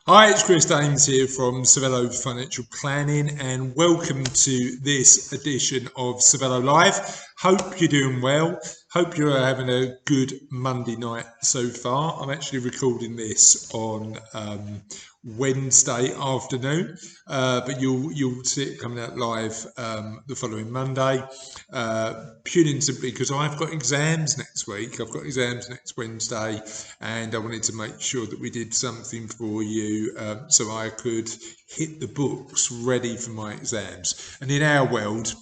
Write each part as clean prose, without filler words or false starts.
Hi, it's Chris Dames here from Cervello Financial Planning, and welcome to this edition of Cervello Live. Hope you're doing well. Hope you're having a good Monday night so far. I'm actually recording this on Wednesday afternoon, but you'll see it coming out live the following Monday. Purely and simply because I've got exams next week. I've got exams next Wednesday, and I wanted to make sure that we did something for you so I could hit the books ready for my exams. And in our world,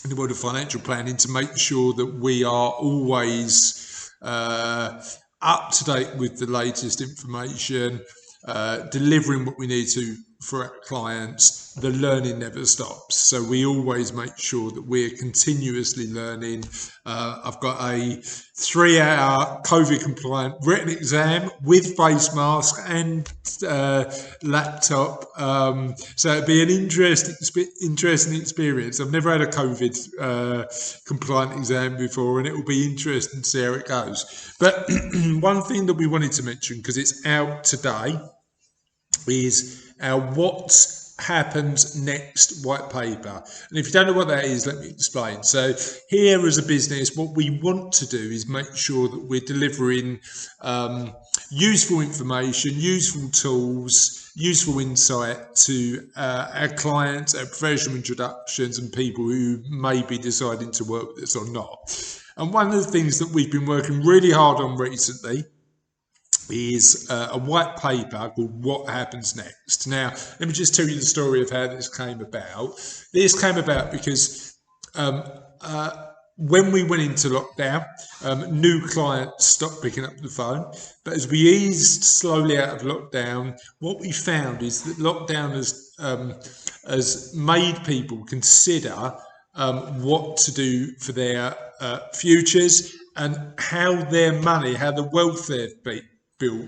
in the world of financial planning, to make sure that we are always up to date with the latest information, delivering what we need to for our clients. The learning never stops, so we always make sure that we're continuously learning. I've got a 3-hour COVID compliant written exam with face mask and laptop, so it'd be an interesting experience. I've never had a COVID compliant exam before, and it will be interesting to see how it goes. But one thing that we wanted to mention, because it's out today, is our What Happens Next white paper. And if you don't know what that is, let me explain. So here as a business, what we want to do is make sure that we're delivering useful information, useful tools, useful insight to our clients, our professional introductions, and people who may be deciding to work with us or not. And one of the things that we've been working really hard on recently is a white paper called What Happens Next. Now, let me just tell you the story of how this came about. This came about because when we went into lockdown, new clients stopped picking up the phone. But as we eased slowly out of lockdown, what we found is that lockdown has made people consider what to do for their futures and how their money, how the wealth they've built,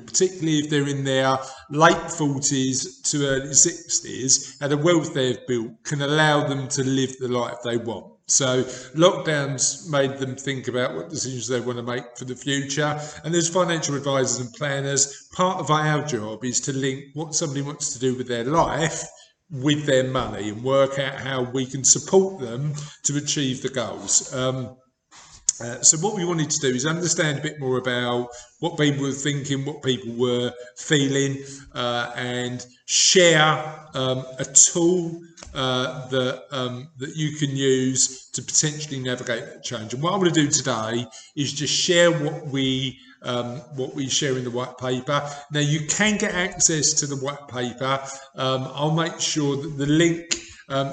particularly if they're in their late 40s to early 60s, how the wealth they've built can allow them to live the life they want. So lockdowns made them think about what decisions they want to make for the future. And as financial advisors and planners, part of our job is to link what somebody wants to do with their life with their money and work out how we can support them to achieve the goals. So what we wanted to do is understand a bit more about what people were thinking, what people were feeling, and share a tool that you can use to potentially navigate that change. And what I'm going to do today is just share what we share in the white paper. Now you can get access to the white paper. I'll make sure that the link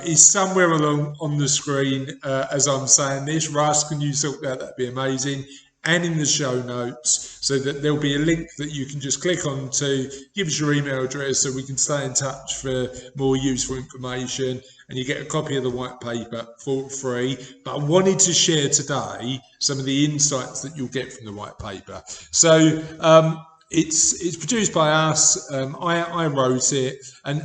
is somewhere along on the screen as I'm saying this. Russ, can you sort that? That'd be amazing. And in the show notes, so that there'll be a link that you can just click on to, give us your email address so we can stay in touch for more useful information, and you get a copy of the white paper for free. But I wanted to share today some of the insights that you'll get from the white paper. So it's produced by us. I wrote it, and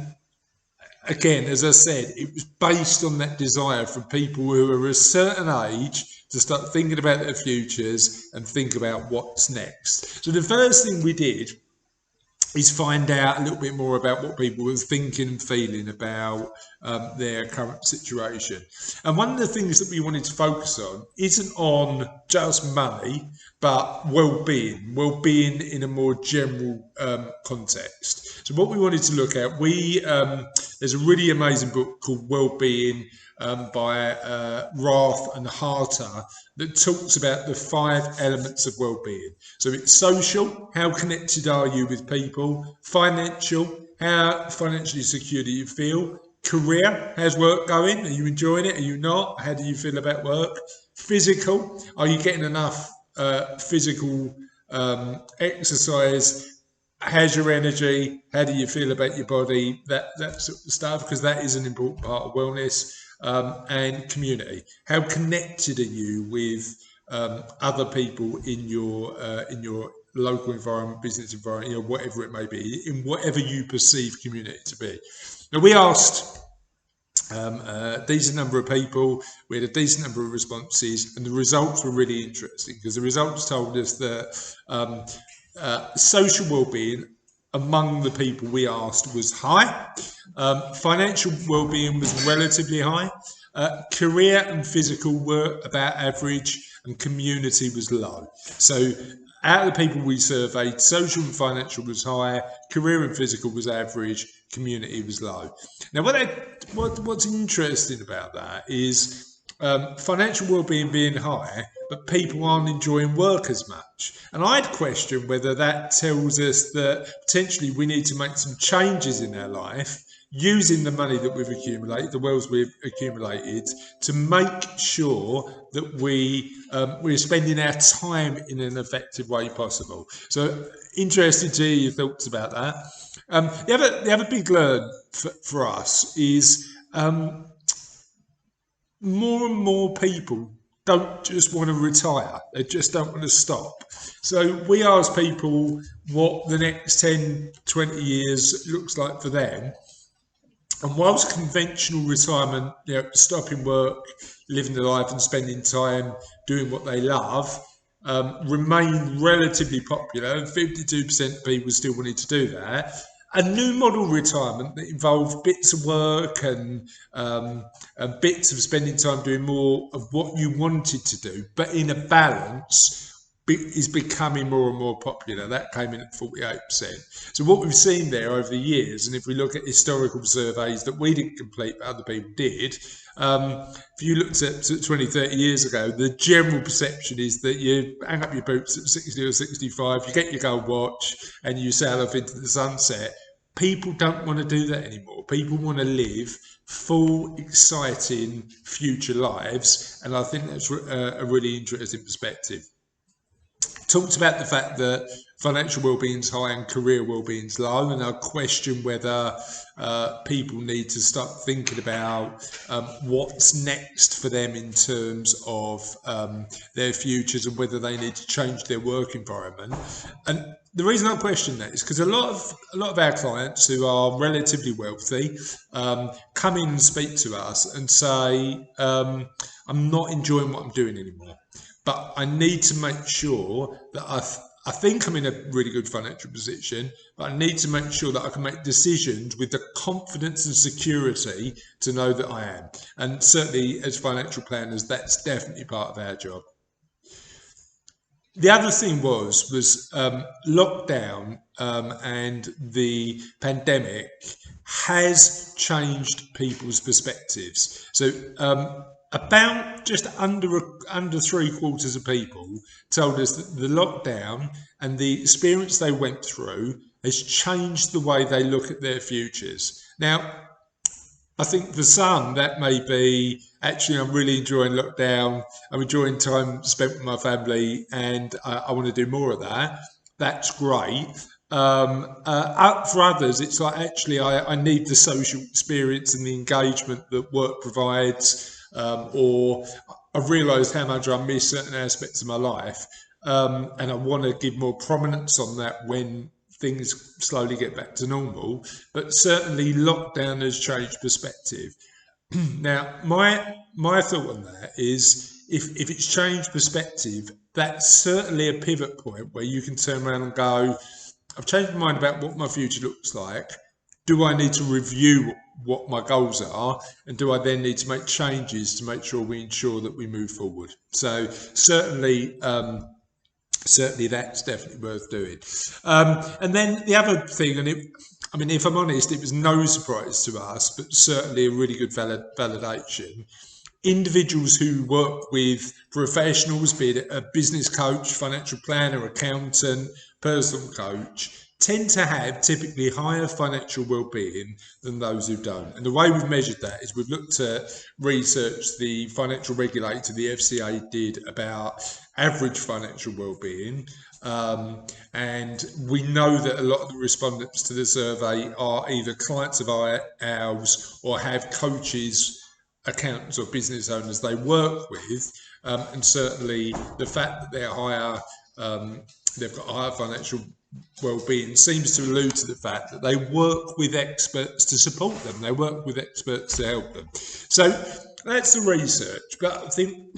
again, as I said, it was based on that desire from people who are a certain age to start thinking about their futures and think about what's next. So the first thing we did is find out a little bit more about what people were thinking and feeling about their current situation. And one of the things that we wanted to focus on isn't on just money, but well-being in a more general context. So what we wanted to look at, there's a really amazing book called Wellbeing by Rath and Harter that talks about the 5 elements of well-being. So it's social, how connected are you with people? Financial, how financially secure do you feel? Career, how's work going? Are you enjoying it? Are you not? How do you feel about work? Physical, are you getting enough physical exercise? How's your energy? How do you feel about your body? That sort of stuff, because that is an important part of wellness. And community. How connected are you with other people in your local environment, business environment, whatever it may be, in whatever you perceive community to be. Now we asked a decent number of people, we had a decent number of responses, and the results were really interesting because the results told us that social well-being among the people we asked was high. Financial well-being was relatively high. Career and physical were about average, and community was low. So out of the people we surveyed, social and financial was high, career and physical was average, community was low. Now, what's interesting about that is financial well-being being high, but people aren't enjoying work as much. And I'd question whether that tells us that potentially we need to make some changes in our life using the money that we've accumulated, the wealth we've accumulated, to make sure that we're spending our time in an effective way possible. So interested to hear your thoughts about that. The other big learn for us is more and more people don't just want to retire, they just don't want to stop. So we ask people what the next 10, 20 years looks like for them. And whilst conventional retirement, stopping work, living the life and spending time doing what they love, remain relatively popular, 52% of people still wanted to do that. A new model retirement that involved bits of work and bits of spending time doing more of what you wanted to do, but in a balance, is becoming more and more popular. That came in at 48%. So what we've seen there over the years, and if we look at historical surveys that we didn't complete but other people did, if you looked at 20, 30 years ago, the general perception is that you hang up your boots at 60 or 65, you get your gold watch and you sail off into the sunset. People don't want to do that anymore. People want to live full, exciting future lives. And I think that's a really interesting perspective. Talked about the fact that financial well-being is high and career well-being is low, and I question whether people need to start thinking about what's next for them in terms of their futures and whether they need to change their work environment. And the reason I question that is because a lot of our clients who are relatively wealthy come in and speak to us and say, I'm not enjoying what I'm doing anymore. But I need to make sure that I think I'm in a really good financial position, but I need to make sure that I can make decisions with the confidence and security to know that I am. And certainly as financial planners, that's definitely part of our job. The other thing was lockdown and the pandemic has changed people's perspectives. So about just under 3/4 of people told us that the lockdown and the experience they went through has changed the way they look at their futures. Now, I think for some that may be, actually, I'm really enjoying lockdown, I'm enjoying time spent with my family, and I want to do more of that. That's great. For others, it's like, actually, I need the social experience and the engagement that work provides, or I've realised how much I miss certain aspects of my life, and I want to give more prominence on that when things slowly get back to normal. But certainly lockdown has changed perspective. Now, my thought on that is, if it's changed perspective, that's certainly a pivot point where you can turn around and go, I've changed my mind about what my future looks like. Do I need to review what my goals are, and do I then need to make changes to make sure we ensure that we move forward? So certainly that's definitely worth doing. And then the other thing, and if I'm honest, it was no surprise to us, but certainly a really good validation. Individuals who work with professionals, be it a business coach, financial planner, accountant, personal coach, tend to have typically higher financial well-being than those who don't. And the way we've measured that is we've looked at research the financial regulator, the FCA, did about average financial well-being. And we know that a lot of the respondents to the survey are either clients of ours or have coaches, accountants or business owners they work with. And certainly the fact that they're higher, they've got higher financial well-being seems to allude to the fact that they work with experts to support them. They work with experts to help them. So that's the research. But I think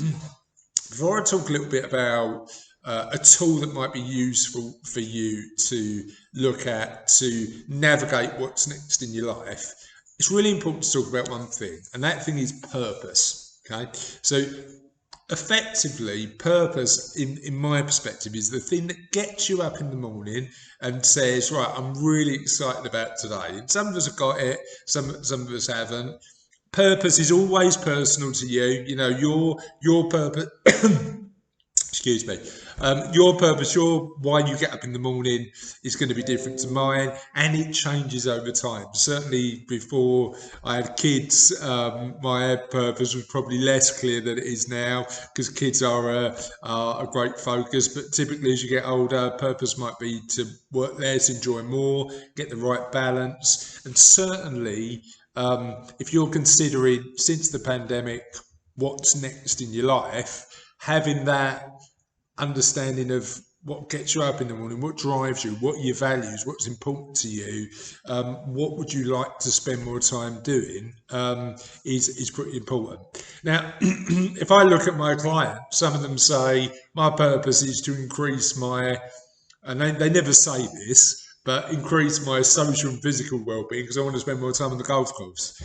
before I talk a little bit about a tool that might be useful for you to look at to navigate what's next in your life, it's really important to talk about one thing, and that thing is purpose. Okay, so effectively, purpose, in my perspective, is the thing that gets you up in the morning and says, right, I'm really excited about today. And some of us have got it, some of us haven't. Purpose is always personal to you. You know, your purpose. Excuse me. Your purpose, your why you get up in the morning is going to be different to mine, and it changes over time. Certainly, before I had kids, my purpose was probably less clear than it is now, because kids are a great focus. But typically, as you get older, purpose might be to work less, enjoy more, get the right balance, and certainly, if you're considering since the pandemic what's next in your life, having that understanding of what gets you up in the morning, what drives you, what are your values, what's important to you, what would you like to spend more time doing, is pretty important. Now, if I look at my clients, some of them say my purpose is to increase my, and they never say this, but increase my social and physical well-being because I want to spend more time on the golf course.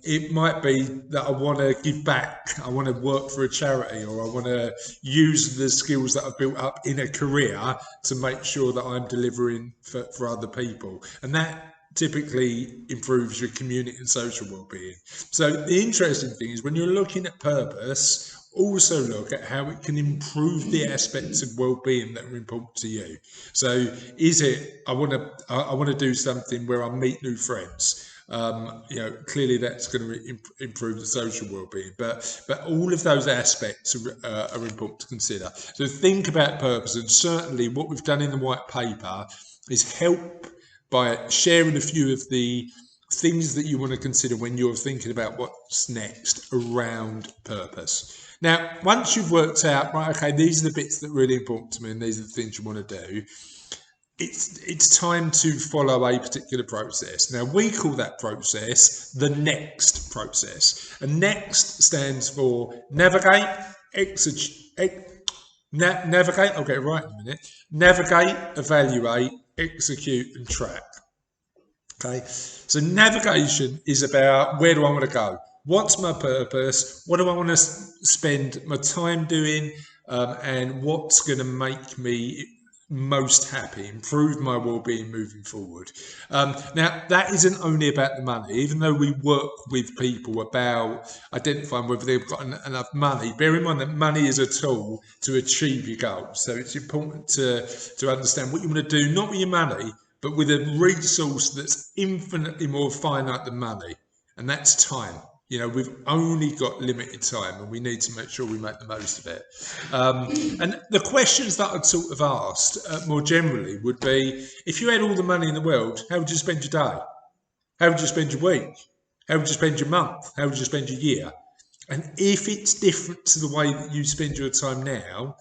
It might be that I want to give back, I want to work for a charity, or I want to use the skills that I've built up in a career to make sure that I'm delivering for other people. And that typically improves your community and social well-being. So the interesting thing is when you're looking at purpose, also look at how it can improve the aspects of well-being that are important to you. So is it I want to do something where I meet new friends? Clearly that's going to improve the social well-being, but all of those aspects are important to consider. So think about purpose, and certainly what we've done in the white paper is help by sharing a few of the things that you want to consider when you're thinking about what's next around purpose. Now, once you've worked out, right, okay, these are the bits that are really important to me and these are the things you want to do, it's time to follow a particular process. Now, we call that process the NEXT process. And NEXT stands for navigate, navigate, I'll get it right in a minute, navigate, evaluate, execute, and track. Okay, so navigation is about where do I want to go? What's my purpose? What do I want to spend my time doing? And what's going to make me most happy, improve my well-being moving forward. Now, that isn't only about the money. Even though we work with people about identifying whether they've got enough money, bear in mind that money is a tool to achieve your goals. So it's important to understand what you want to do, not with your money, but with a resource that's infinitely more finite than money, and that's time. You know, we've only got limited time and we need to make sure we make the most of it. And the questions that I'd sort of asked more generally would be, if you had all the money in the world, how would you spend your day? How would you spend your week? How would you spend your month? How would you spend your year? And if it's different to the way that you spend your time now,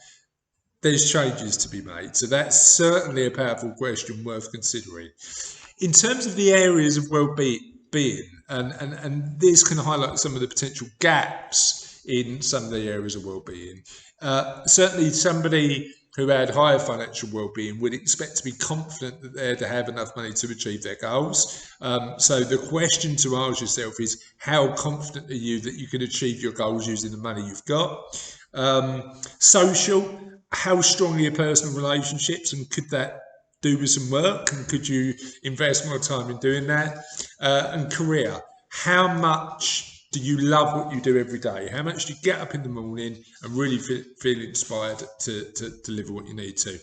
there's changes to be made. So that's certainly a powerful question worth considering. In terms of the areas of well-being, and this can highlight some of the potential gaps in some of the areas of well-being. Certainly somebody who had higher financial well-being would expect to be confident that they're to have enough money to achieve their goals. So the question to ask yourself is, how confident are you that you can achieve your goals using the money you've got? Social, how strong are your personal relationships, and could that do with some work, and could you invest more time in doing that? And career, how much do you love what you do every day? How much do you get up in the morning and really feel inspired to deliver what you need to?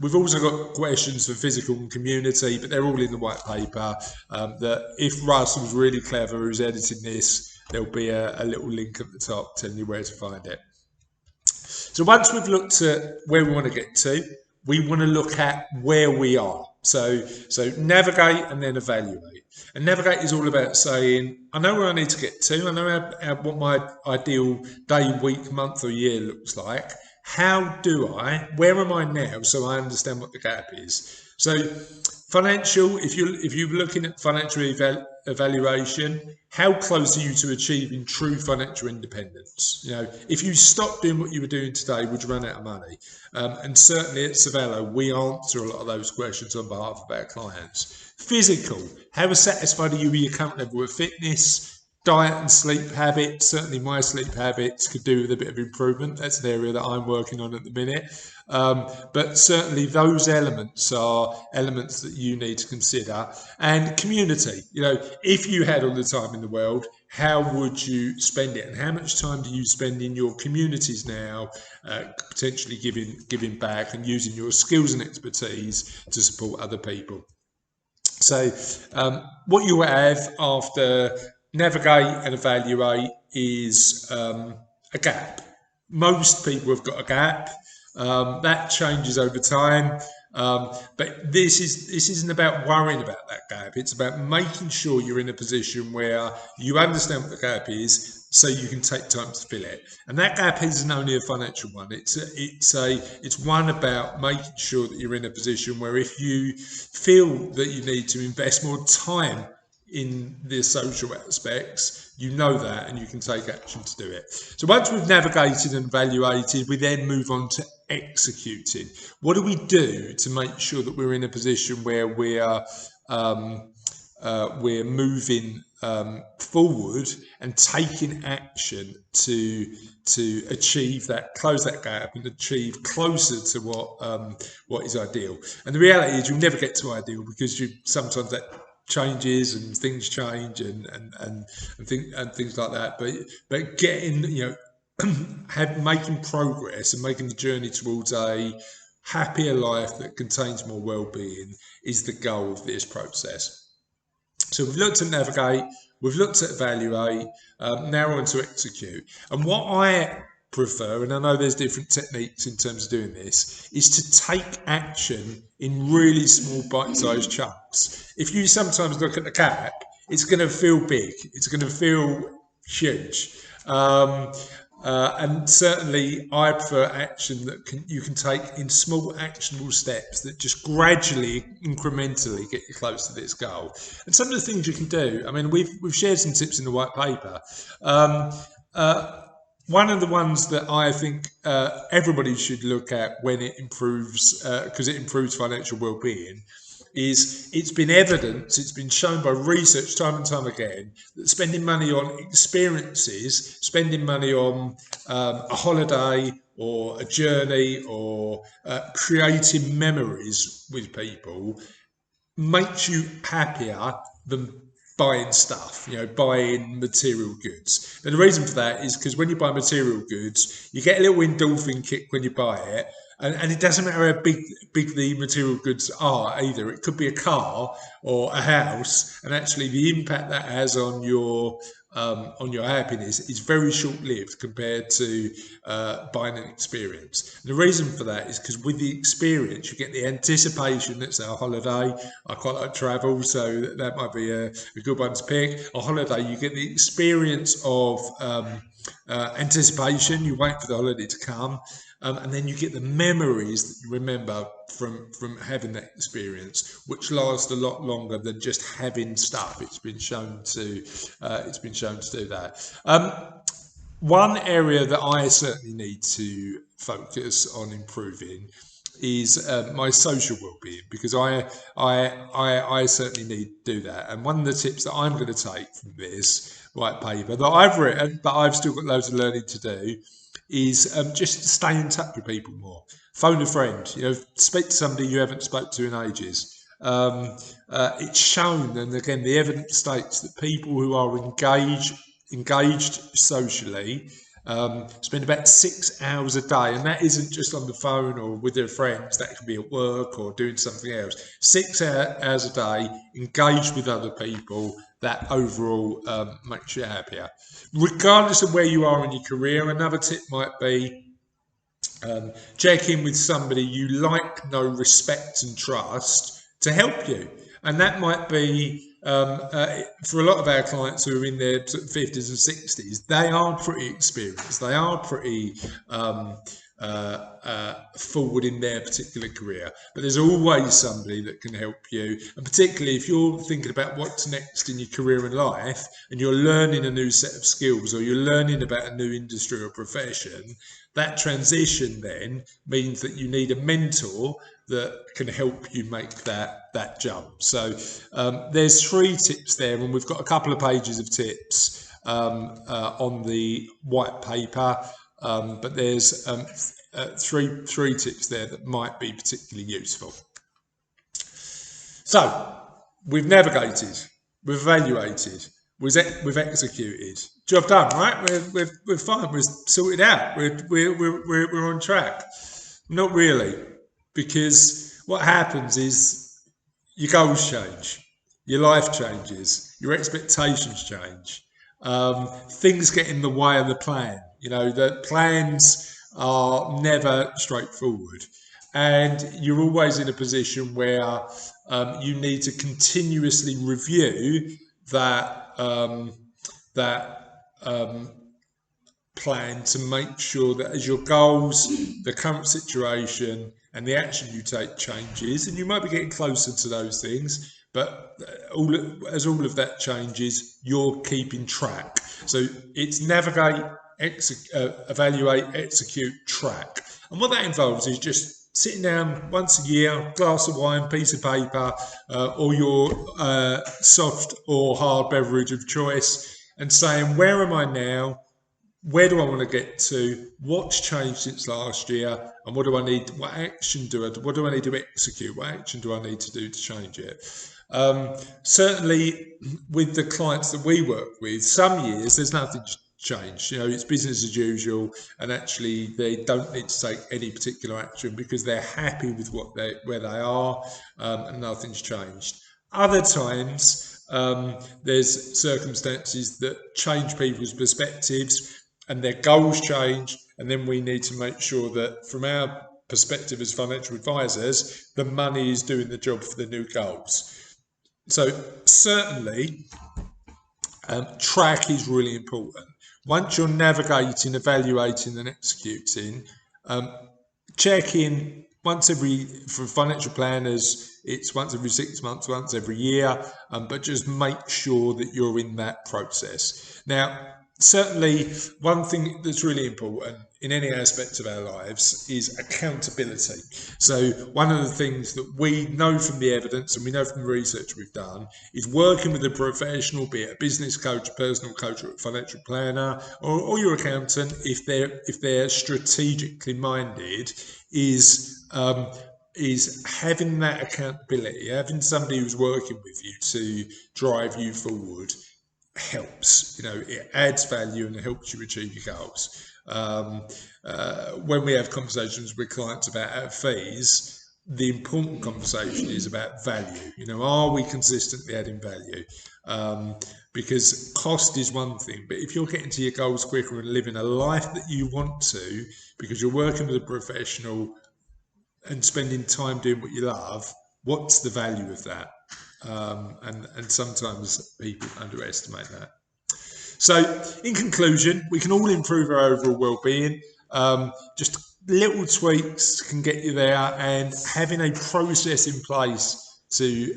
We've also got questions for physical and community, but they're all in the white paper. That if Russell's really clever, who's editing this, there'll be a little link at the top telling you where to find it. So once we've looked at where we want to get to, we want to look at where we are. So navigate and then evaluate. And navigate is all about saying, I know where I need to get to. I know what my ideal day, week, month or year looks like. where am I now, so I understand what the gap is. So financial, if you're looking at financial evaluation, how close are you to achieving true financial independence? If you stop doing what you were doing today, would you run out of money? And certainly at Cervello, we answer a lot of those questions on behalf of our clients. Physical, how satisfied are you with your current level of fitness? Diet and sleep habits, certainly my sleep habits could do with a bit of improvement. That's an area that I'm working on at the minute. But certainly those elements are elements that you need to consider. And community, if you had all the time in the world, how would you spend it? And how much time do you spend in your communities now, potentially giving back and using your skills and expertise to support other people? So what you have after navigate and evaluate is a gap. Most people have got a gap. That changes over time. But this isn't about worrying about that gap. It's about making sure you're in a position where you understand what the gap is, so you can take time to fill it. And that gap isn't only a financial one. It's one about making sure that you're in a position where if you feel that you need to invest more time in the social aspects, you know that, and you can take action to do it. So once we've navigated and evaluated, we then move on to executing. What do we do to make sure that we're in a position where we're moving forward and taking action to achieve that, close that gap, and achieve closer to what is ideal? And the reality is, you'll never get to ideal, because sometimes that changes and things change and things like that. But getting, making progress and making the journey towards a happier life that contains more well-being is the goal of this process. So we've looked at navigate, we've looked at evaluate, now we're on to execute. And what I prefer, and I know there's different techniques in terms of doing this, is to take action in really small bite-sized chunks. If you sometimes look at the gap, it's going to feel big, it's going to feel huge. And certainly I prefer action that you can take in small actionable steps that just gradually, incrementally get you close to this goal. And some of the things you can do, I mean, we've shared some tips in the white paper. One of the ones that I think everybody should look at when it improves, because it improves financial well-being, is it's been evidenced, it's been shown by research time and time again, that spending money on experiences, spending money on a holiday or a journey or creating memories with people makes you happier than buying stuff, buying material goods. And the reason for that is because when you buy material goods, you get a little endorphin kick when you buy it. And it doesn't matter how big the material goods are either. It could be a car or a house, and actually the impact that has on your happiness is very short-lived compared to buying an experience. And the reason for that is because with the experience, you get the anticipation. That's our holiday. I quite like travel, so that might be a good one to pick. A holiday, you get the experience of anticipation. You wait for the holiday to come. And then you get the memories that you remember from having that experience, which last a lot longer than just having stuff. It's been shown to do that. One area that I certainly need to focus on improving is my social well-being, because I certainly need to do that. And one of the tips that I'm going to take from this white paper that I've written, but I've still got loads of learning to do, is just stay in touch with people more. Phone a friend, speak to somebody you haven't spoke to in ages. It's shown, and again, the evidence states that people who are engaged socially spend about 6 hours a day, and that isn't just on the phone or with their friends. That could be at work or doing something else. 6 hours a day engaged with other people. That overall makes you happier. Regardless of where you are in your career, another tip might be check in with somebody you like, know, respect and trust to help you. And that might be, for a lot of our clients who are in their 50s and 60s, they are pretty experienced. They are pretty forward in their particular career. But there's always somebody that can help you, and particularly if you're thinking about what's next in your career and life, and you're learning a new set of skills, or you're learning about a new industry or profession, that transition then means that you need a mentor that can help you make that jump. So there's 3 tips there, and we've got a couple of pages of tips on the white paper. But there's 3 tips there that might be particularly useful. So we've navigated, we've evaluated, we've executed. Job done, right? We're fine. We're sorted out. We're on track. Not really, because what happens is your goals change, your life changes, your expectations change. Things get in the way of the plan. The plans are never straightforward, and you're always in a position where you need to continuously review that plan to make sure that as your goals, the current situation, and the action you take changes, and you might be getting closer to those things, but as all of that changes, you're keeping track. So it's navigate, evaluate, execute, track. And what that involves is just sitting down once a year, glass of wine, piece of paper, or your soft or hard beverage of choice, and saying, where am I now? Where do I want to get to? What's changed since last year? And what do I need? What action what do I need to execute? What action do I need to do to change it? Certainly with the clients that we work with, some years there's nothing changed. It's business as usual, and actually they don't need to take any particular action because they're happy with where they are, and nothing's changed. Other times there's circumstances that change people's perspectives and their goals change, and then we need to make sure that from our perspective as financial advisors, the money is doing the job for the new goals. So certainly track is really important. Once you're navigating, evaluating and executing, check in for financial planners, it's once every 6 months, once every year, but just make sure that you're in that process. Now, certainly one thing that's really important in any aspect of our lives is accountability. So one of the things that we know from the evidence and we know from the research we've done is working with a professional, be it a business coach, a personal coach, or a financial planner, or your accountant, if they're strategically minded, is having that accountability, having somebody who's working with you to drive you forward helps. It adds value and it helps you achieve your goals. When we have conversations with clients about our fees, the important conversation is about value. Are we consistently adding value? Because cost is one thing, but if you're getting to your goals quicker and living a life that you want to, because you're working with a professional and spending time doing what you love, what's the value of that? And sometimes people underestimate that. So in conclusion, we can all improve our overall well-being. Just little tweaks can get you there, and having a process in place to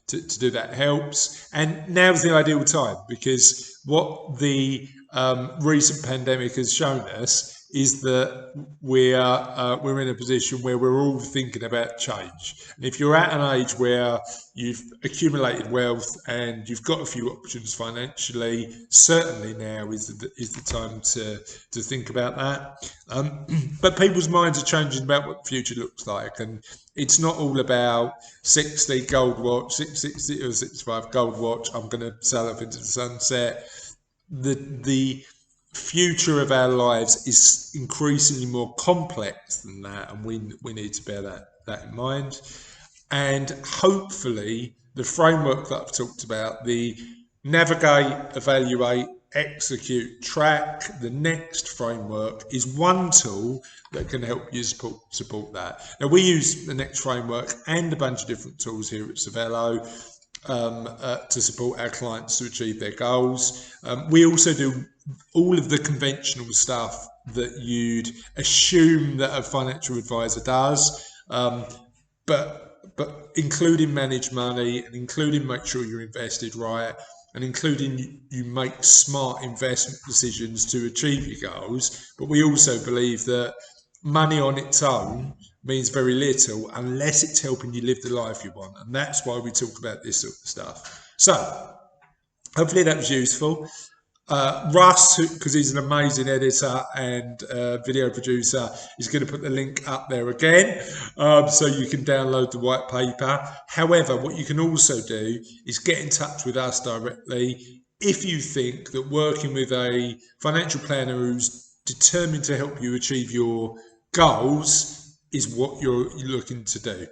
do that helps. And now's the ideal time, because what the recent pandemic has shown us is that we're in a position where we're all thinking about change. And if you're at an age where you've accumulated wealth and you've got a few options financially, certainly now is the time to think about that. But people's minds are changing about what the future looks like, and it's not all about 60 gold watch, 60 or 65 gold watch. I'm going to sail off into the sunset. The future of our lives is increasingly more complex than that, and we need to bear that in mind. And hopefully the framework that I've talked about, the navigate, evaluate, execute, track, the next framework is one tool that can help you support that. Now, we use the next framework and a bunch of different tools here at Cervello to support our clients to achieve their goals. We also do all of the conventional stuff that you'd assume that a financial advisor does, but including manage money and including make sure you're invested right and including you make smart investment decisions to achieve your goals. But we also believe that money on its own means very little unless it's helping you live the life you want, and that's why we talk about this sort of stuff. So hopefully that was useful. Russ, because he's an amazing editor and video producer, is going to put the link up there again, so you can download the white paper. However, what you can also do is get in touch with us directly if you think that working with a financial planner who's determined to help you achieve your goals is what you're looking to do.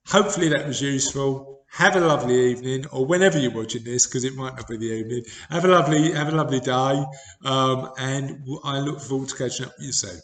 Hopefully that was useful. Have a lovely evening, or whenever you're watching this, because it might not be the evening. Have a lovely day, and I look forward to catching up with you soon.